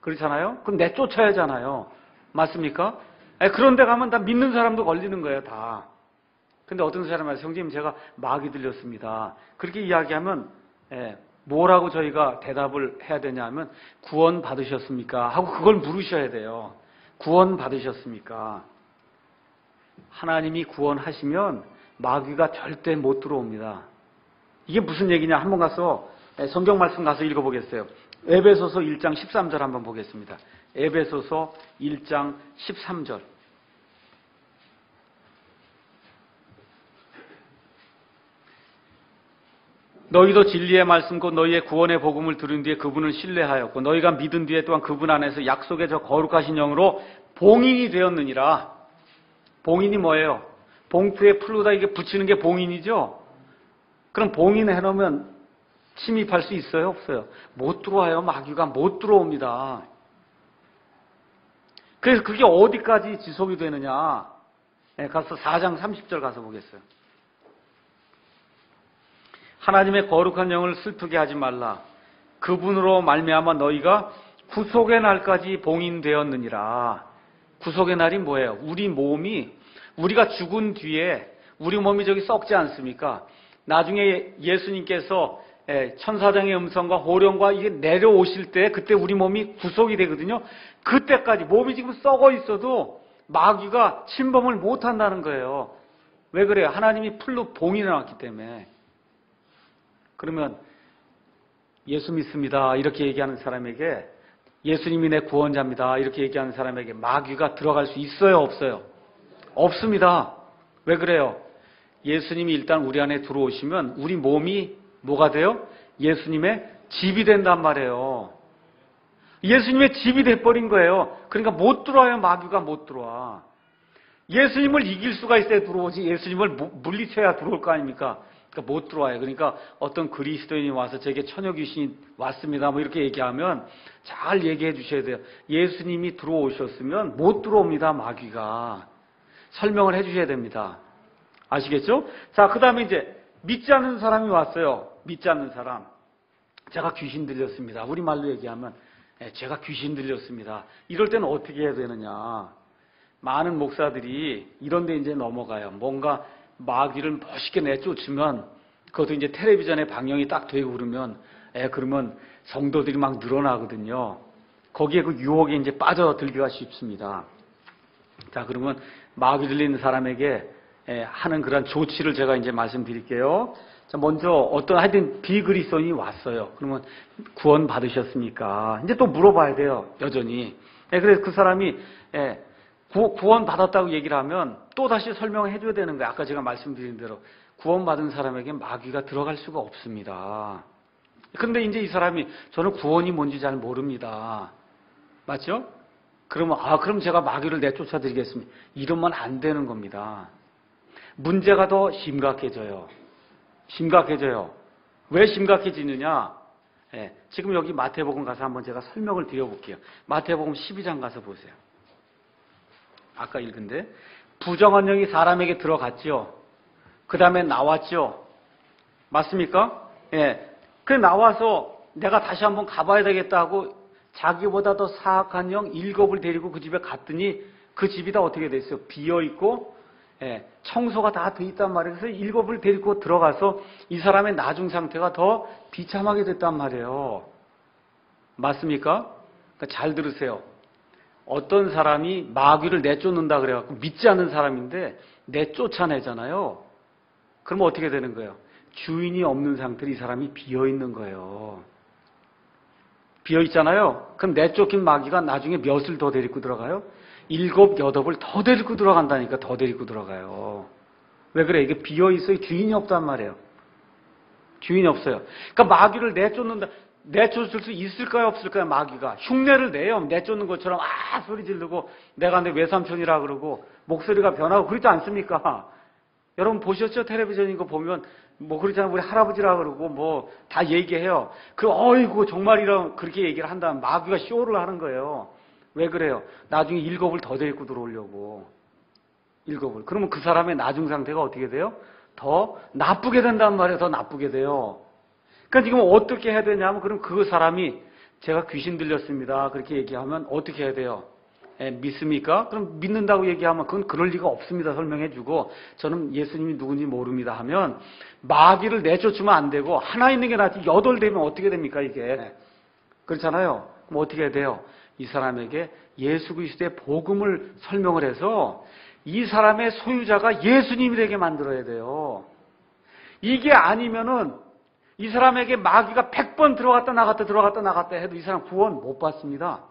그렇잖아요? 그럼 내쫓아야 하잖아요. 맞습니까? 그런데 가면 다 믿는 사람도 걸리는 거예요, 다. 근데 어떤 사람이 와서, 형님, 제가 마귀 들렸습니다. 그렇게 이야기하면, 뭐라고 저희가 대답을 해야 되냐 하면, 구원 받으셨습니까? 하고 그걸 물으셔야 돼요. 구원 받으셨습니까? 하나님이 구원하시면 마귀가 절대 못 들어옵니다. 이게 무슨 얘기냐? 한번 가서 성경 말씀 가서 읽어보겠어요. 에베소서 1장 13절 한번 보겠습니다. 에베소서 1장 13절. 너희도 진리의 말씀 곧 너희의 구원의 복음을 들은 뒤에 그분을 신뢰하였고 너희가 믿은 뒤에 또한 그분 안에서 약속의 저 거룩하신 영으로 봉인이 되었느니라. 봉인이 뭐예요? 봉투에 풀로다 이게 붙이는 게 봉인이죠? 그럼 봉인 해놓으면 침입할 수 있어요? 없어요? 못 들어와요. 마귀가 못 들어옵니다. 그래서 그게 어디까지 지속이 되느냐? 가서 4장 30절 가서 보겠어요. 하나님의 거룩한 영을 슬프게 하지 말라. 그분으로 말미암아 너희가 구속의 날까지 봉인되었느니라. 구속의 날이 뭐예요? 우리 몸이, 우리가 죽은 뒤에 우리 몸이 저기 썩지 않습니까? 나중에 예수님께서 천사장의 음성과 호령과 이게 내려오실 때 그때 우리 몸이 구속이 되거든요. 그때까지 몸이 지금 썩어 있어도 마귀가 침범을 못 한다는 거예요. 왜 그래요? 하나님이 풀로 봉인해 놨기 때문에. 그러면 예수 믿습니다 이렇게 얘기하는 사람에게, 예수님이 내 구원자입니다 이렇게 얘기하는 사람에게 마귀가 들어갈 수 있어요, 없어요? 없습니다. 왜 그래요? 예수님이 일단 우리 안에 들어오시면 우리 몸이 뭐가 돼요? 예수님의 집이 된단 말이에요. 예수님의 집이 돼버린 거예요. 그러니까 못 들어와요. 마귀가 못 들어와. 예수님을 이길 수가 있어야 들어오지, 예수님을 물리쳐야 들어올 거 아닙니까? 그러니까 못 들어와요. 그러니까 어떤 그리스도인이 와서 제게 처녀 귀신이 왔습니다 뭐 이렇게 얘기하면 잘 얘기해 주셔야 돼요. 예수님이 들어오셨으면 못 들어옵니다, 마귀가. 설명을 해 주셔야 됩니다. 아시겠죠? 자, 그 다음에 이제 믿지 않는 사람이 왔어요. 믿지 않는 사람. 제가 귀신 들렸습니다. 우리말로 얘기하면 제가 귀신 들렸습니다. 이럴 때는 어떻게 해야 되느냐? 많은 목사들이 이런 데 이제 넘어가요. 뭔가 마귀를 멋있게 내쫓으면 그것도 이제 텔레비전에 방영이 딱 되고 그러면 성도들이 막 늘어나거든요. 거기에 그 유혹에 이제 빠져들기가 쉽습니다. 자, 그러면 마귀 들린 사람에게 하는 그런 조치를 제가 이제 말씀드릴게요. 자, 먼저 하여튼 비그리스도인이 왔어요. 그러면 구원 받으셨습니까? 이제 또 물어봐야 돼요. 여전히. 그래서 그 사람이 구원 받았다고 얘기를 하면 또 다시 설명을 해줘야 되는 거예요. 아까 제가 말씀드린 대로 구원 받은 사람에게 마귀가 들어갈 수가 없습니다. 그런데 이제 이 사람이 저는 구원이 뭔지 잘 모릅니다. 맞죠? 그러면 그럼 제가 마귀를 내쫓아 드리겠습니다. 이러면 안 되는 겁니다. 문제가 더 심각해져요. 왜 심각해지느냐? 지금 여기 마태복음 가서 한번 제가 설명을 드려볼게요. 마태복음 12장 가서 보세요. 아까 읽은데 부정한 영이 사람에게 들어갔죠. 그 다음에 나왔죠. 맞습니까? 그래 나와서 내가 다시 한번 가봐야 되겠다 하고 자기보다 더 사악한 영 7을 데리고 그 집에 갔더니 그 집이 다 어떻게 됐어요? 비어있고 청소가 다 돼 있단 말이에요. 그래서 7을 데리고 들어가서 이 사람의 나중 상태가 더 비참하게 됐단 말이에요. 맞습니까? 그러니까 잘 들으세요. 어떤 사람이 마귀를 내쫓는다 그래갖고 믿지 않는 사람인데 내쫓아내잖아요. 그러면 어떻게 되는 거예요? 주인이 없는 상태로 이 사람이 비어있는 거예요. 비어있잖아요. 그럼 내쫓긴 마귀가 나중에 몇을 더 데리고 들어가요? 7, 8을 더 데리고 들어간다니까. 더 데리고 들어가요. 왜 그래? 이게 비어있어요. 주인이 없단 말이에요. 주인이 없어요. 그러니까 마귀를 내쫓을 수 있을까요? 없을까요? 마귀가. 흉내를 내요. 내쫓는 것처럼 소리 지르고 내가 내 외삼촌이라 그러고 목소리가 변하고 그러지 않습니까? 여러분 보셨죠? 텔레비전 이거 보면 그러잖아요. 우리 할아버지라 그러고 다 얘기해요. 어이구 정말이라 그렇게 얘기를 한다면 마귀가 쇼를 하는 거예요. 왜 그래요? 나중에 7을 더 데리고 들어오려고. 7을. 그러면 그 사람의 나중 상태가 어떻게 돼요? 더 나쁘게 된단 말이에요. 더 나쁘게 돼요. 그러니까 지금 어떻게 해야 되냐면 그럼 그 사람이 제가 귀신 들렸습니다. 그렇게 얘기하면 어떻게 해야 돼요? 믿습니까? 그럼 믿는다고 얘기하면 그건 그럴 리가 없습니다. 설명해주고 저는 예수님이 누군지 모릅니다 하면 마귀를 내쫓으면 안 되고 하나 있는 게 낫지 8 되면 어떻게 됩니까 이게? 그렇잖아요. 그럼 어떻게 해야 돼요? 이 사람에게 예수 그리스도의 복음을 설명을 해서 이 사람의 소유자가 예수님이 되게 만들어야 돼요. 이게 아니면은 이 사람에게 마귀가 100번 들어갔다 나갔다 해도 이 사람 구원 못 받습니다.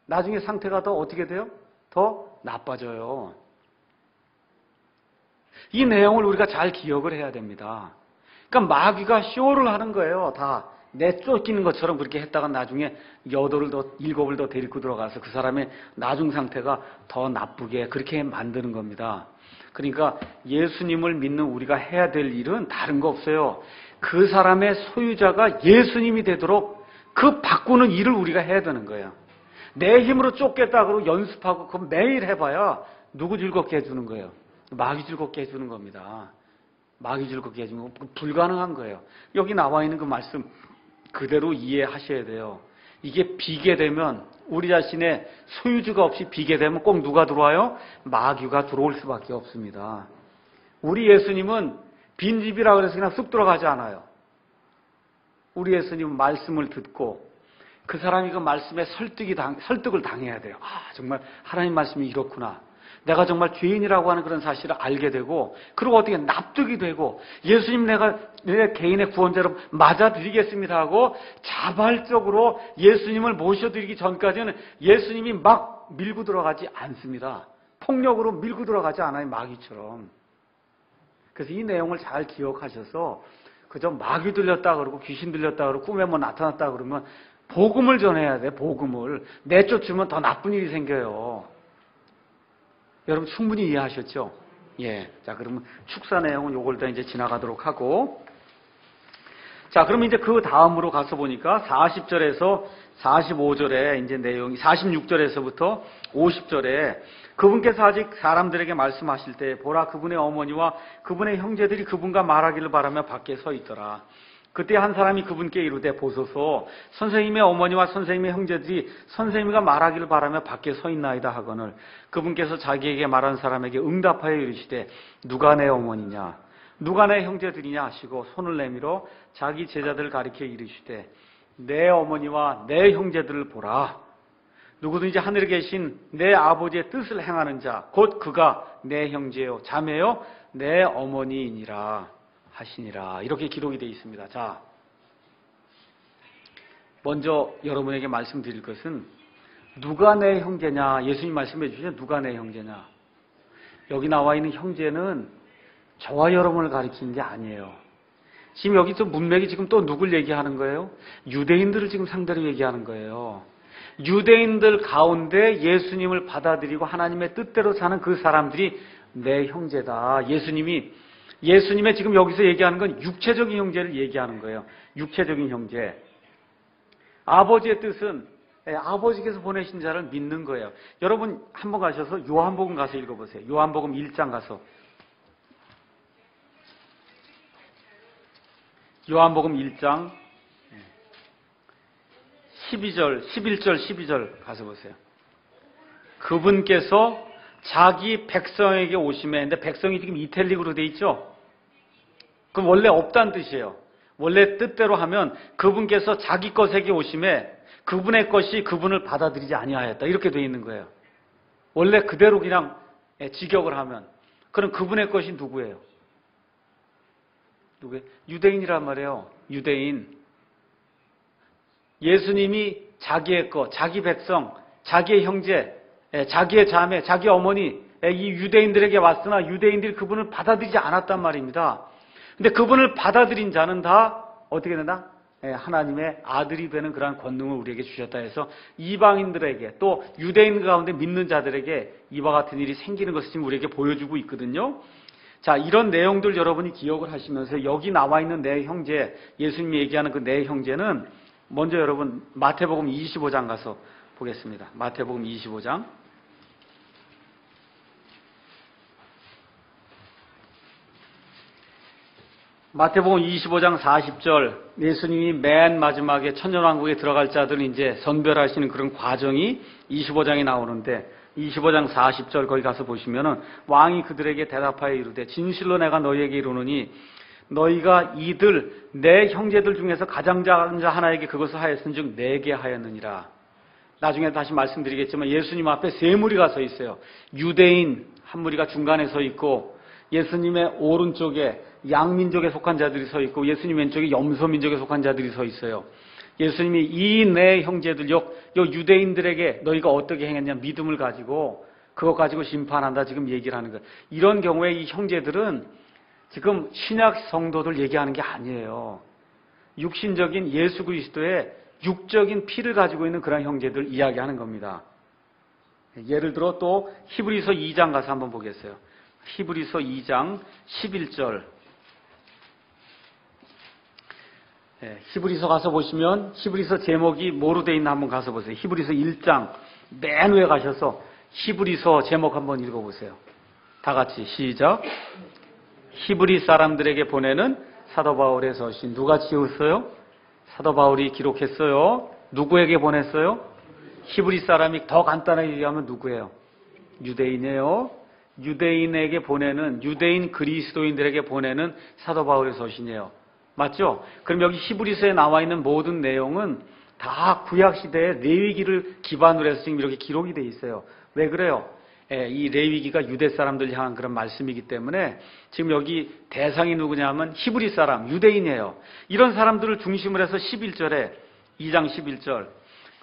나중에 상태가 더 어떻게 돼요? 더 나빠져요. 이 내용을 우리가 잘 기억을 해야 됩니다. 그러니까 마귀가 쇼를 하는 거예요. 다 내쫓기는 것처럼 그렇게 했다가 나중에 7을 더 데리고 들어가서 그 사람의 나중 상태가 더 나쁘게 그렇게 만드는 겁니다. 그러니까 예수님을 믿는 우리가 해야 될 일은 다른 거 없어요. 그 사람의 소유자가 예수님이 되도록 그 바꾸는 일을 우리가 해야 되는 거예요. 내 힘으로 쫓겠다 그러고 연습하고 그럼 매일 해봐야 누구 즐겁게 해주는 거예요? 마귀 즐겁게 해주는 겁니다. 마귀 즐겁게 해주는 거 불가능한 거예요. 여기 나와 있는 그 말씀 그대로 이해하셔야 돼요. 이게 비게 되면 우리 자신의 소유주가 없이 비게 되면 꼭 누가 들어와요? 마귀가 들어올 수밖에 없습니다. 우리 예수님은 빈집이라 그래서 그냥 쑥 들어가지 않아요. 우리 예수님은 말씀을 듣고 그 사람이 그 말씀에 설득을 당해야 돼요. 정말 하나님 말씀이 이렇구나. 내가 정말 죄인이라고 하는 그런 사실을 알게 되고 그리고 어떻게 납득이 되고 예수님 내가 내 개인의 구원자로 맞아드리겠습니다 하고 자발적으로 예수님을 모셔드리기 전까지는 예수님이 막 밀고 들어가지 않습니다. 폭력으로 밀고 들어가지 않아요. 마귀처럼. 그래서 이 내용을 잘 기억하셔서 그저 마귀 들렸다 그러고 귀신 들렸다 그러고 꿈에 나타났다 그러면 복음을 전해야 돼. 복음을. 내쫓으면 더 나쁜 일이 생겨요. 여러분 충분히 이해하셨죠? 예. 자, 그러면 축사 내용은 요걸 다 이제 지나가도록 하고. 자, 그러면 이제 그 다음으로 가서 보니까 40절에서 45절에 이제 내용이 46절에서부터 50절에 그분께서 아직 사람들에게 말씀하실 때 보라 그분의 어머니와 그분의 형제들이 그분과 말하기를 바라며 밖에 서 있더라. 그때 한 사람이 그분께 이르되 보소서 선생님의 어머니와 선생님의 형제들이 선생님과 말하기를 바라며 밖에 서 있나이다 하거늘 그분께서 자기에게 말한 사람에게 응답하여 이르시되 누가 내 어머니냐 누가 내 형제들이냐 하시고 손을 내밀어 자기 제자들을 가리켜 이르시되 내 어머니와 내 형제들을 보라. 누구든지 하늘에 계신 내 아버지의 뜻을 행하는 자 곧 그가 내 형제요 자매요 내 어머니이니라 하시니라. 이렇게 기록이 되어 있습니다. 자, 먼저 여러분에게 말씀드릴 것은 누가 내 형제냐. 예수님 말씀해 주시죠. 누가 내 형제냐. 여기 나와 있는 형제는 저와 여러분을 가리키는 게 아니에요. 지금 여기서 문맥이 지금 또 누굴 얘기하는 거예요? 유대인들을 지금 상대로 얘기하는 거예요. 유대인들 가운데 예수님을 받아들이고 하나님의 뜻대로 사는 그 사람들이 내 형제다. 예수님의 지금 여기서 얘기하는 건 육체적인 형제를 얘기하는 거예요. 육체적인 형제. 아버지의 뜻은 아버지께서 보내신 자를 믿는 거예요. 여러분 한번 가셔서 요한복음 가서 읽어보세요. 요한복음 1장 가서. 요한복음 1장 12절, 11절, 12절 가서 보세요. 그분께서 자기 백성에게 오시매 근데 백성이 지금 이탈릭으로 돼 있죠? 그럼 원래 없다는 뜻이에요. 원래 뜻대로 하면 그분께서 자기 것에게 오시매 그분의 것이 그분을 받아들이지 아니하였다. 이렇게 돼 있는 거예요. 원래 그대로 그냥 직역을 하면. 그럼 그분의 것이 누구예요? 누구예요? 유대인이란 말이에요. 유대인. 예수님이 자기의 것, 자기 백성, 자기의 형제, 자기의 자매, 자기 어머니, 이 유대인들에게 왔으나 유대인들이 그분을 받아들이지 않았단 말입니다. 근데 그분을 받아들인 자는 다 어떻게 된다? 하나님의 아들이 되는 그러한 권능을 우리에게 주셨다 해서 이방인들에게 또 유대인 가운데 믿는 자들에게 이와 같은 일이 생기는 것을 지금 우리에게 보여주고 있거든요. 자, 이런 내용들 여러분이 기억을 하시면서 여기 나와 있는 내 형제, 예수님이 얘기하는 그 내 형제는 먼저 여러분 마태복음 25장 가서 보겠습니다. 마태복음 25장. 마태복음 25장 40절 예수님이 맨 마지막에 천년왕국에 들어갈 자들을 이제 선별하시는 그런 과정이 25장에 나오는데 25장 40절 거기 가서 보시면은 왕이 그들에게 대답하여 이르되 진실로 내가 너희에게 이르노니 너희가 이들 내 형제들 중에서 가장 작은 자 하나에게 그것을 하였은즉 내게 하였느니라. 나중에 다시 말씀드리겠지만 예수님 앞에 세 무리가 서 있어요. 유대인 한 무리가 중간에 서 있고 예수님의 오른쪽에 양민족에 속한 자들이 서 있고 예수님 왼쪽에 염소민족에 속한 자들이 서 있어요. 예수님이 이 내 형제들 요 유대인들에게 너희가 어떻게 행했냐 믿음을 가지고 그것 가지고 심판한다 지금 얘기를 하는 거예요. 이런 경우에 이 형제들은 지금 신약 성도들 얘기하는 게 아니에요. 육신적인 예수 그리스도의 육적인 피를 가지고 있는 그런 형제들 이야기하는 겁니다. 예를 들어 또 히브리서 2장 가서 한번 보겠어요. 히브리서 2장 11절. 히브리서 가서 보시면 히브리서 제목이 뭐로 돼 있나 한번 가서 보세요. 히브리서 1장 맨 위에 가셔서 히브리서 제목 한번 읽어보세요. 다 같이 시작. 히브리 사람들에게 보내는 사도 바울의 서신. 누가 지었어요? 사도 바울이 기록했어요. 누구에게 보냈어요? 히브리 사람이 더 간단하게 얘기하면 누구예요? 유대인이에요. 유대인에게 보내는 유대인 그리스도인들에게 보내는 사도 바울의 서신이에요. 맞죠? 그럼 여기 히브리서에 나와 있는 모든 내용은 다 구약시대의 레위기를 기반으로 해서 지금 이렇게 기록이 돼 있어요. 왜 그래요? 이 레위기가 유대 사람들 향한 그런 말씀이기 때문에 지금 여기 대상이 누구냐면 히브리 사람, 유대인이에요. 이런 사람들을 중심으로 해서 11절에 2장 11절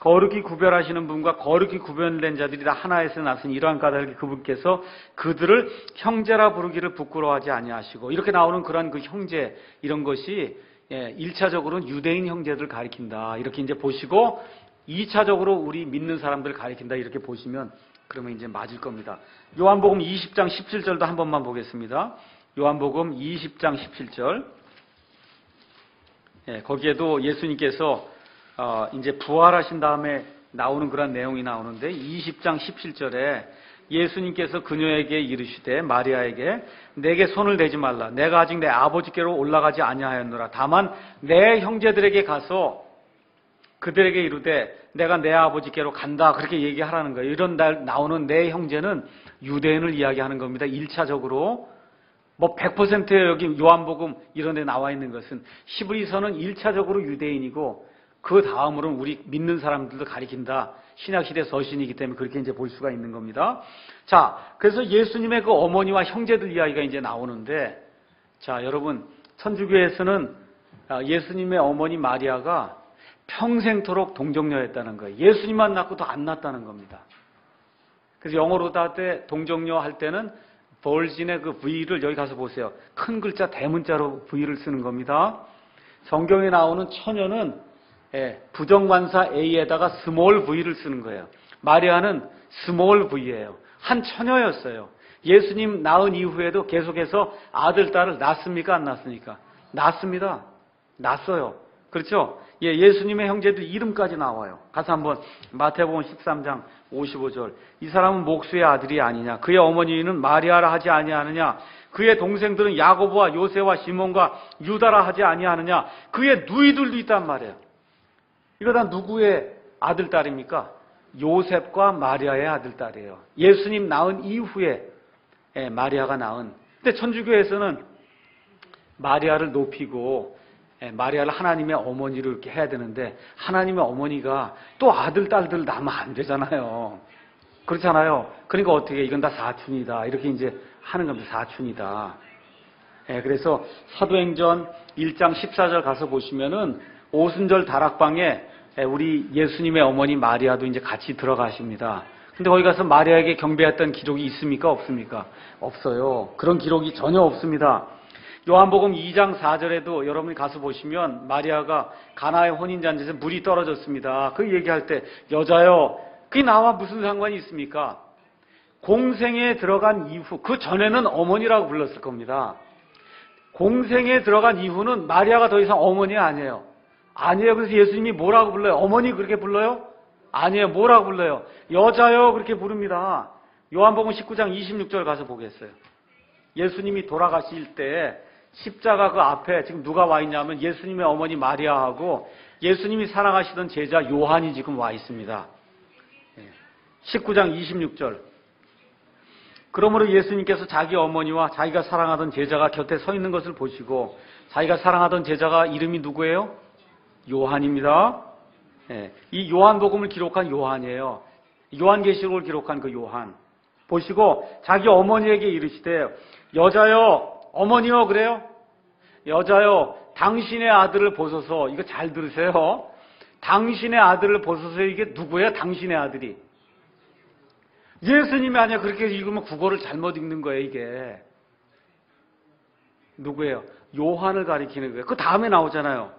거룩히 구별하시는 분과 거룩히 구별된 자들이 다 하나에서 나선 이러한 까닭에 그분께서 그들을 형제라 부르기를 부끄러워하지 아니하시고 이렇게 나오는 그런 그 형제 이런 것이 1차적으로는 유대인 형제들을 가리킨다. 이렇게 이제 보시고 2차적으로 우리 믿는 사람들을 가리킨다. 이렇게 보시면 그러면 이제 맞을 겁니다. 요한복음 20장 17절도 한 번만 보겠습니다. 요한복음 20장 17절. 거기에도 예수님께서 이제 부활하신 다음에 나오는 그런 내용이 나오는데 20장 17절에 예수님께서 그녀에게 이르시되 마리아에게 내게 손을 대지 말라. 내가 아직 내 아버지께로 올라가지 아니하였노라. 다만 내 형제들에게 가서 그들에게 이르되 내가 내 아버지께로 간다. 그렇게 얘기하라는 거예요. 이런 날 나오는 내 형제는 유대인을 이야기하는 겁니다. 1차적으로. 뭐 100%예요. 여기 요한복음 이런 데 나와 있는 것은. 히브리서는 1차적으로 유대인이고 그 다음으로는 우리 믿는 사람들도 가리킨다. 신약시대 서신이기 때문에 그렇게 이제 볼 수가 있는 겁니다. 자, 그래서 예수님의 그 어머니와 형제들 이야기가 이제 나오는데, 자, 여러분, 천주교에서는 예수님의 어머니 마리아가 평생토록 동정녀였다는 거예요. 예수님만 낳고 더 안 낳았다는 겁니다. 그래서 영어로 할 때 동정녀 할 때는 virgin의 그 V를 여기 가서 보세요. 큰 글자 대문자로 V를 쓰는 겁니다. 성경에 나오는 처녀는 부정관사 A에다가 스몰 V를 쓰는 거예요. 마리아는 스몰 V예요. 한 처녀였어요. 예수님 낳은 이후에도 계속해서 아들, 딸을 낳습니까? 안 낳습니까? 낳습니다. 낳았어요. 그렇죠? 예수님의 형제들 이름까지 나와요. 가서 한번 마태복음 13장 55절. 이 사람은 목수의 아들이 아니냐? 그의 어머니는 마리아라 하지 아니하느냐? 그의 동생들은 야고보와 요새와 시몬과 유다라 하지 아니하느냐? 그의 누이들도 있단 말이에요. 이거 다 누구의 아들, 딸입니까? 요셉과 마리아의 아들, 딸이에요. 예수님 낳은 이후에 마리아가 낳은. 근데 천주교에서는 마리아를 높이고 마리아를 하나님의 어머니로 이렇게 해야 되는데 하나님의 어머니가 또 아들, 딸들 낳으면 안 되잖아요. 그렇잖아요. 그러니까 어떻게 이건 다 사춘이다. 이렇게 이제 하는 겁니다. 사춘이다. 그래서 사도행전 1장 14절 가서 보시면은 오순절 다락방에 우리 예수님의 어머니 마리아도 이제 같이 들어가십니다. 근데 거기 가서 마리아에게 경배했던 기록이 있습니까? 없습니까? 없어요. 그런 기록이 전혀 없습니다. 요한복음 2장 4절에도 여러분이 가서 보시면 마리아가 가나의 혼인잔치에서 물이 떨어졌습니다. 그 얘기할 때 여자요. 그게 나와 무슨 상관이 있습니까? 공생에 들어간 이후, 그 전에는 어머니라고 불렀을 겁니다. 공생에 들어간 이후는 마리아가 더 이상 어머니 아니에요. 아니에요. 그래서 예수님이 뭐라고 불러요? 어머니 그렇게 불러요? 아니에요. 뭐라고 불러요? 여자요. 그렇게 부릅니다. 요한복음 19장 26절 가서 보겠어요. 예수님이 돌아가실 때 십자가 그 앞에 지금 누가 와 있냐면 예수님의 어머니 마리아하고 예수님이 사랑하시던 제자 요한이 지금 와 있습니다. 19장 26절. 그러므로 예수님께서 자기 어머니와 자기가 사랑하던 제자가 곁에 서 있는 것을 보시고 자기가 사랑하던 제자가 이름이 누구예요? 요한입니다. 이 요한복음을 기록한 요한이에요. 요한계시록을 기록한 그 요한. 보시고 자기 어머니에게 이르시되 여자여 어머니요 그래요? 여자요 당신의 아들을 보소서. 이거 잘 들으세요. 당신의 아들을 보소서. 이게 누구예요? 당신의 아들이. 예수님이 아니야. 그렇게 읽으면 국어를 잘못 읽는 거예요. 이게. 누구예요? 요한을 가리키는 거예요. 그 다음에 나오잖아요.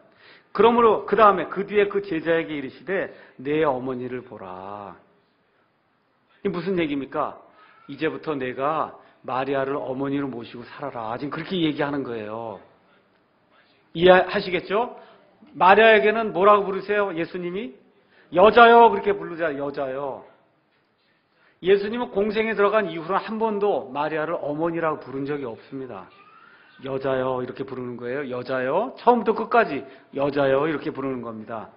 그러므로 그 다음에 그 뒤에 그 제자에게 이르시되 내 어머니를 보라. 이게 무슨 얘기입니까? 이제부터 내가 마리아를 어머니로 모시고 살아라. 지금 그렇게 얘기하는 거예요. 이해하시겠죠? 마리아에게는 뭐라고 부르세요? 예수님이? 여자요. 그렇게 부르자. 여자요. 예수님은 공생에 들어간 이후로는 한 번도 마리아를 어머니라고 부른 적이 없습니다. 여자요. 이렇게 부르는 거예요. 여자요. 처음부터 끝까지 여자요. 이렇게 부르는 겁니다.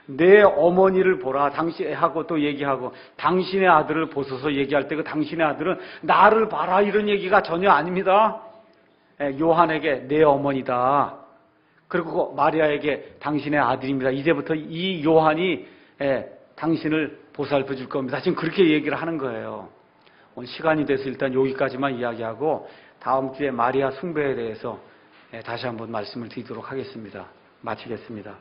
내 어머니를 보라. 당신하고 또 얘기하고 당신의 아들을 보소서 얘기할 때 그 당신의 아들은 나를 봐라 이런 얘기가 전혀 아닙니다. 요한에게 내 어머니다. 그리고 마리아에게 당신의 아들입니다. 이제부터 이 요한이 당신을 보살펴 줄 겁니다. 지금 그렇게 얘기를 하는 거예요. 오늘 시간이 돼서 일단 여기까지만 이야기하고 다음 주에 마리아 숭배에 대해서 다시 한번 말씀을 드리도록 하겠습니다. 마치겠습니다.